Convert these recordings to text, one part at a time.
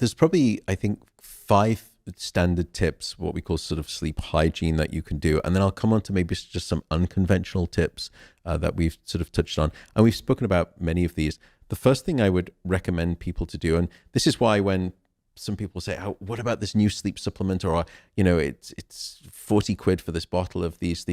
there's probably, I think, 5 standard tips, what we call sort of sleep hygiene that you can do. And then I'll come on to maybe just some unconventional tips that we've sort of touched on. And we've spoken about many of these. The first thing I would recommend people to do, and this is why when some people say, oh, what about this new sleep supplement? Or, it's 40 quid for this bottle of these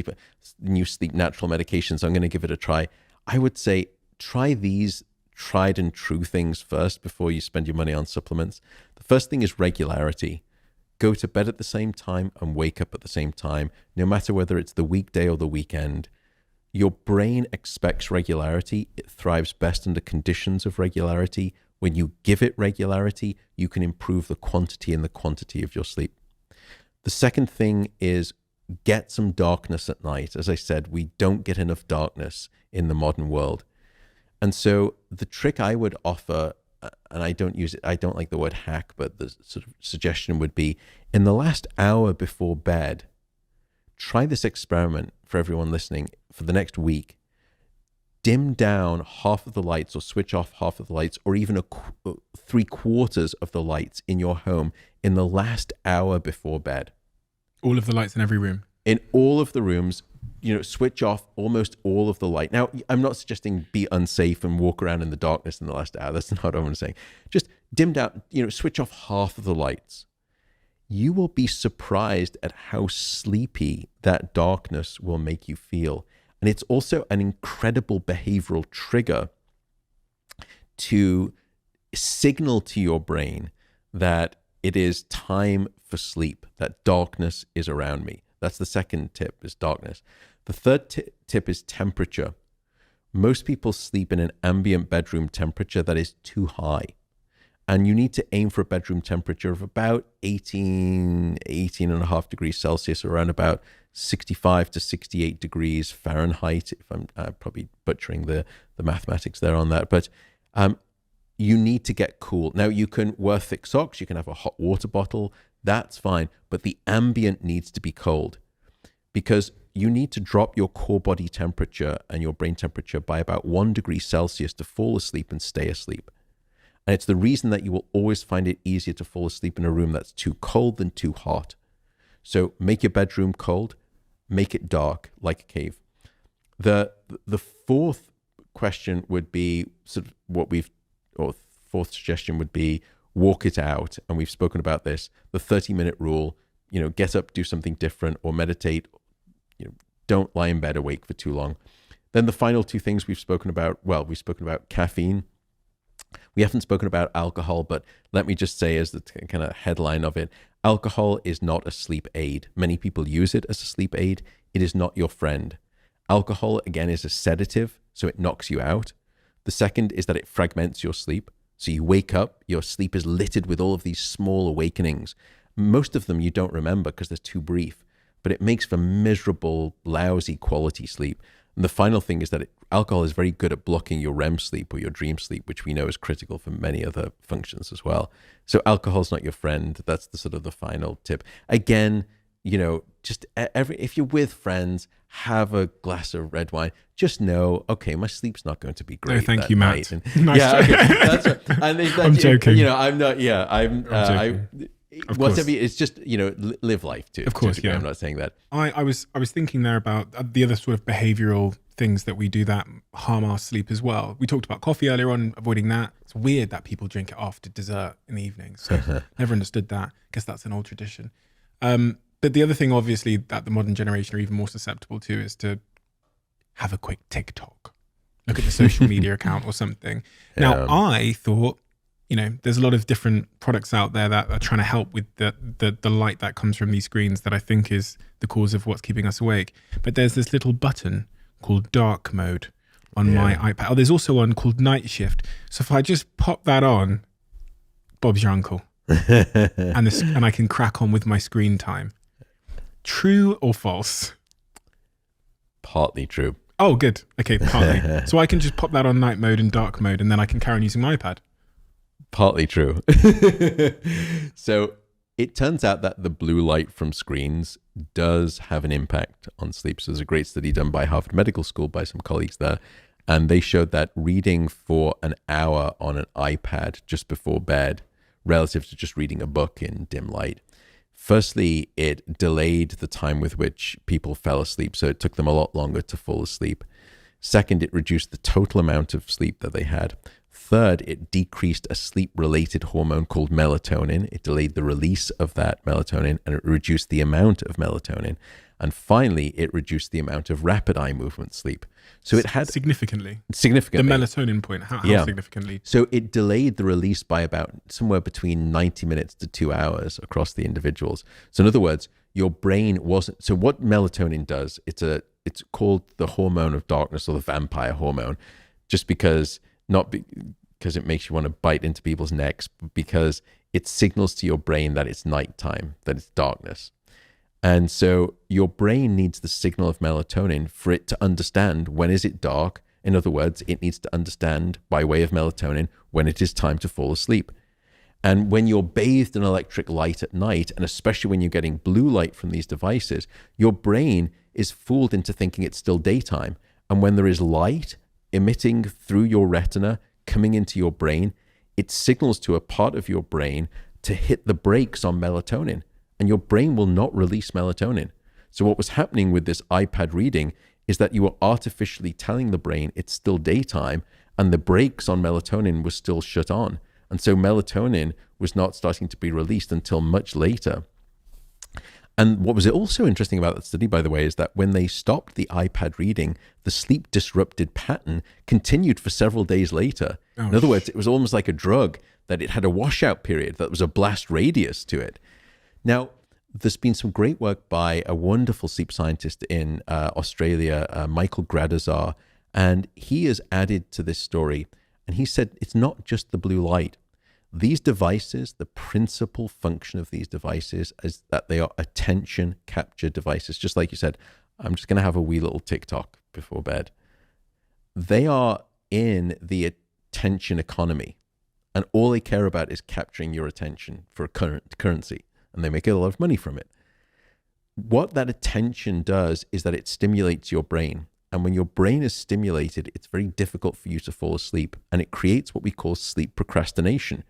new sleep natural medications. I'm going to give it a try. I would say try these tried and true things first before you spend your money on supplements. The first thing is regularity. Go to bed at the same time and wake up at the same time, no matter whether it's the weekday or the weekend. Your brain expects regularity. It thrives best under conditions of regularity. When you give it regularity, you can improve the quantity and the quantity of your sleep. The second thing is get some darkness at night. As I said, we don't get enough darkness in the modern world. And so the trick I would offer, and I don't use it, I don't like the word hack, but the sort of suggestion would be, in the last hour before bed, try this experiment for everyone listening for the next week. Dim down half of the lights or switch off half of the lights or even 3/4 of the lights in your home in the last hour before bed. All of the lights in every room? In all of the rooms, switch off almost all of the light. Now, I'm not suggesting be unsafe and walk around in the darkness in the last hour. That's not what I'm saying. Just dim down, switch off half of the lights. You will be surprised at how sleepy that darkness will make you feel. And it's also an incredible behavioral trigger to signal to your brain that it is time for sleep, that darkness is around me. That's the second tip, is darkness. The third tip is temperature. Most people sleep in an ambient bedroom temperature that is too high. And you need to aim for a bedroom temperature of about 18.5 degrees Celsius, around about 65 to 68 degrees Fahrenheit, if I'm probably butchering the mathematics there on that. But you need to get cool. Now, you can wear thick socks, you can have a hot water bottle, that's fine. But the ambient needs to be cold, because you need to drop your core body temperature and your brain temperature by about 1 degree Celsius to fall asleep and stay asleep. And it's the reason that you will always find it easier to fall asleep in a room that's too cold than too hot. So make your bedroom cold, make it dark like a cave. The fourth question would be sort of fourth suggestion would be walk it out. And we've spoken about this, the 30-minute rule, get up, do something different or meditate, don't lie in bed awake for too long. Then the final 2 things we've spoken about caffeine. We haven't spoken about alcohol, but let me just say as the kind of headline of it, alcohol is not a sleep aid. Many people use it as a sleep aid. It is not your friend. Alcohol, again, is a sedative, so it knocks you out. The second is that it fragments your sleep. So you wake up, your sleep is littered with all of these small awakenings. Most of them you don't remember because they're too brief, but it makes for miserable, lousy quality sleep. And the final thing is that alcohol is very good at blocking your REM sleep or your dream sleep, which we know is critical for many other functions as well. So alcohol's not your friend. That's the sort of the final tip. Again, just if you're with friends, have a glass of red wine. Just know, okay, my sleep's not going to be great. No, thank you, Matt. And, nice. Yeah, okay, that's right. And I'm joking. I'm not. Yeah, I'm joking. Whatever. It's just live life too. Of course, yeah. I'm not saying that. I was thinking there about the other sort of behavioral things that we do that harm our sleep as well. We talked about coffee earlier on, avoiding that. It's weird that people drink it after dessert in the evening. So never understood that. Guess that's an old tradition. But the other thing, obviously, that the modern generation are even more susceptible to is to have a quick TikTok. Look at the social media account or something. Now, I thought, there's a lot of different products out there that are trying to help with the light that comes from these screens that I think is the cause of what's keeping us awake. But there's this little button called dark mode on my iPad. Oh, there's also one called night shift. So if I just pop that on, Bob's your uncle. and I can crack on with my screen time. True or false? Partly true. Oh, good. Okay, partly. So I can just pop that on night mode and dark mode, and then I can carry on using my iPad. Partly true. So it turns out that the blue light from screens does have an impact on sleep. So there's a great study done by Harvard Medical School by some colleagues there, and they showed that reading for an hour on an iPad just before bed relative to just reading a book in dim light. Firstly, it delayed the time with which people fell asleep, so it took them a lot longer to fall asleep. Second, it reduced the total amount of sleep that they had. Third, it decreased a sleep-related hormone called melatonin. It delayed the release of that melatonin, and it reduced the amount of melatonin. And finally, it reduced the amount of rapid eye movement sleep. So it had significantly. The significantly. melatonin point, how Yeah. significantly? So it delayed the release by about somewhere between 90 minutes to 2 hours across the individuals. So in other words, your brain wasn't. So what melatonin does, it's called the hormone of darkness, or the vampire hormone, just because, not because it makes you want to bite into people's necks, but because it signals to your brain that it's nighttime, that it's darkness. And so your brain needs the signal of melatonin for it to understand when is it dark. In other words, it needs to understand by way of melatonin when it is time to fall asleep. And when you're bathed in electric light at night, and especially when you're getting blue light from these devices, your brain is fooled into thinking it's still daytime. And when there is light emitting through your retina, coming into your brain, it signals to a part of your brain to hit the brakes on melatonin, and your brain will not release melatonin. So what was happening with this iPad reading is that you were artificially telling the brain it's still daytime, and the brakes on melatonin was still shut on. And so melatonin was not starting to be released until much later. And what was also interesting about that study, by the way, is that when they stopped the iPad reading, the sleep disrupted pattern continued for several days later. In other words, it was almost like a drug, that it had a washout period, that was a blast radius to it. Now, there's been some great work by a wonderful sleep scientist in Australia, Michael Gradazar, and he has added to this story. And he said it's not just the blue light. These devices, the principal function of these devices is that they are attention capture devices. Just like you said, I'm just going to have a wee little TikTok before bed. They are in the attention economy, and all they care about is capturing your attention for a currency, and they make a lot of money from it. What that attention does is that it stimulates your brain. And when your brain is stimulated, it's very difficult for you to fall asleep. And it creates what we call sleep procrastination,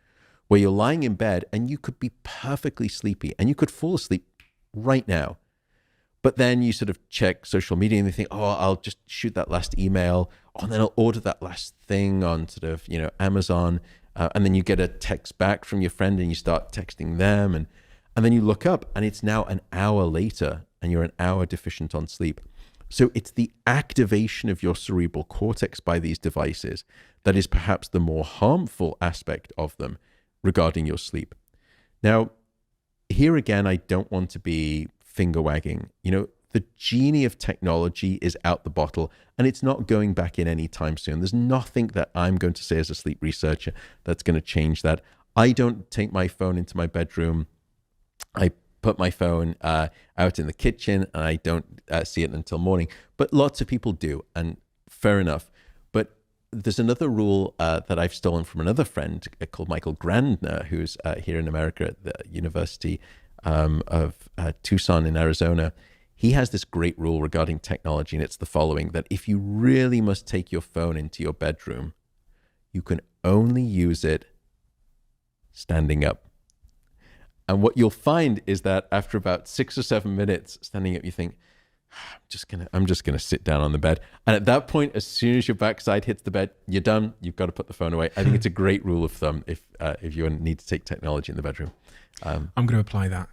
where you're lying in bed and you could be perfectly sleepy and you could fall asleep right now. But then you sort of check social media and you think, oh, I'll just shoot that last email. Oh, and then I'll order that last thing on sort of, Amazon. And then you get a text back from your friend and you start texting them. And then you look up and it's now an hour later and you're an hour deficient on sleep. So it's the activation of your cerebral cortex by these devices that is perhaps the more harmful aspect of them regarding your sleep. Now, here again, I don't want to be finger wagging. The genie of technology is out the bottle and it's not going back in anytime soon. There's nothing that I'm going to say as a sleep researcher that's going to change that. I don't take my phone into my bedroom. I put my phone out in the kitchen and I don't see it until morning. But lots of people do, and fair enough. But there's another rule that I've stolen from another friend called Michael Grandner, who's here in America at the University of Tucson in Arizona. He has this great rule regarding technology, and it's the following, that if you really must take your phone into your bedroom, you can only use it standing up. And what you'll find is that after about 6 or 7 minutes standing up, you think, I'm just gonna sit down on the bed. And at that point, as soon as your backside hits the bed, you're done. You've got to put the phone away. I think it's a great rule of thumb if you need to take technology in the bedroom. I'm going to apply that.